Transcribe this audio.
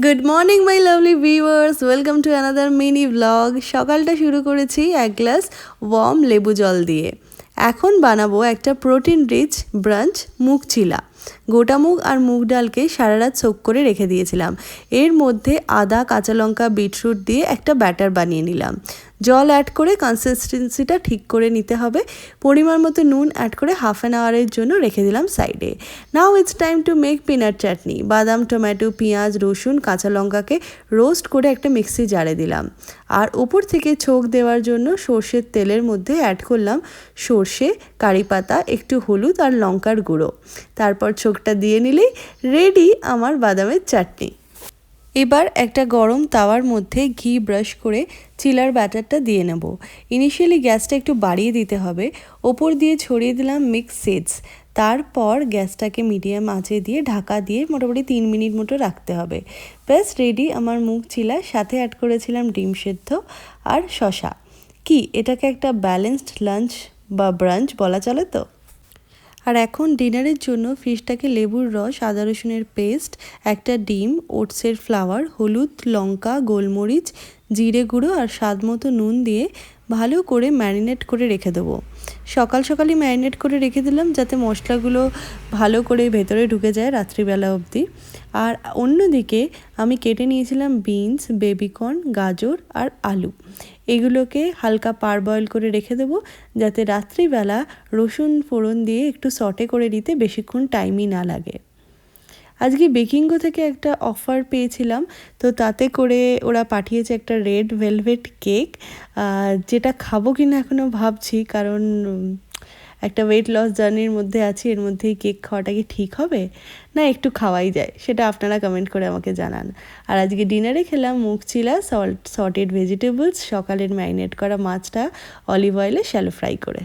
Good morning my lovely viewers, welcome to another mini blog. সকালটা শুরু করেছি এক গ্লাস ওয়ার্ম লেবু জল দিয়ে। এখন বানাবো একটা প্রোটিন রিচ ব্রাঞ্চ মুগ চিলা। গোটা মুগ আর মুগ ডালকে সারা রাত সোক করে রেখে দিয়েছিলাম। এর মধ্যে আদা, কাঁচা লঙ্কা, বিটরুট দিয়ে একটা ব্যাটার বানিয়ে নিলাম। জল অ্যাড করে কনসিস্টেন্সিটা ঠিক করে নিতে হবে। পরিমাণ মতো নুন অ্যাড করে হাফ অ্যান আওয়ারের জন্য রেখে দিলাম সাইডে। Now it's time to make peanut chutney. বাদাম, টমেটো, পেঁয়াজ, রসুন, কাঁচা লঙ্কাকে রোস্ট করে একটা মিক্সি জারে দিলাম। আর উপর থেকে ছোক দেওয়ার জন্য সর্ষের তেলের মধ্যে অ্যাড করলাম সর্ষে, কারি পাতা, একটু হলুদ আর লঙ্কার গুঁড়ো। তারপর ছোকটা দিয়ে নিলেই রেডি আমার বাদামের চাটনি। এবার একটা গরম তাওয়ার মধ্যে ঘি ব্রাশ করে চিলার ব্যাটারটা দিয়ে নেব। ইনিশিয়ালি গ্যাসটা একটু বাড়িয়ে দিতে হবে। ওপর দিয়ে ছড়িয়ে দিলাম মিক্স সিডস। তারপর গ্যাসটাকে মিডিয়াম আঁচে দিয়ে ঢাকা দিয়ে মোটামুটি 3 মিনিট মতো রাখতে হবে। ব্যাস রেডি আমার মুগ চিলা। সাথে অ্যাড করেছিলাম ডিম সেদ্ধ আর শসা। কি এটাকে একটা ব্যালেন্সড লাঞ্চ বা ব্রাঞ্চ বলা চলে তো? আর এখন ডিনারের জন্য ফিশটাকে লেবুর রস, আদা রসুনের পেস্ট, একটা ডিম, ওটসের ফ্লাওয়ার, হলুদ, লঙ্কা, গোলমরিচ, জিরে গুঁড়ো আর স্বাদ মতো নুন দিয়ে ভালো করে ম্যারিনেট করে রেখে দেবো। সকালই ম্যারিনেট করে রেখে দিলাম যাতে মশলাগুলো ভালো করে ভেতরে ঢুকে যায় রাত্রিবেলা অবধি। আর অন্যদিকে আমি কেটে নিয়েছিলাম বিনস, বেবিকর্ন, গাজর আর আলু। এগুলোকে হালকা পারবয়েল করে রেখে দেবো যাতে রাত্রিবেলা রসুন ফোড়ন দিয়ে একটু সটে করে নিতে বেশিক্ষণ টাইমই না লাগে। আজকে বেকিংগো থেকে একটা অফার পেয়েছিলাম, তো তাতে করে ওরা পাঠিয়েছে একটা রেড ভেলভেট কেক, যেটা খাবো কিনা এখনও ভাবছি, কারণ একটা ওয়েট লস জার্নির মধ্যে আছি। এর মধ্যেই কেক খাওয়াটা কি ঠিক হবে না একটু খাওয়াই যায়, সেটা আপনারা কমেন্ট করে আমাকে জানান। আর আজকে ডিনারে খেলাম মুগ চিলা, সটেড ভেজিটেবলস, সকালের ম্যারিনেট করা মাছটা অলিভ অয়েলে শ্যালো ফ্রাই করে।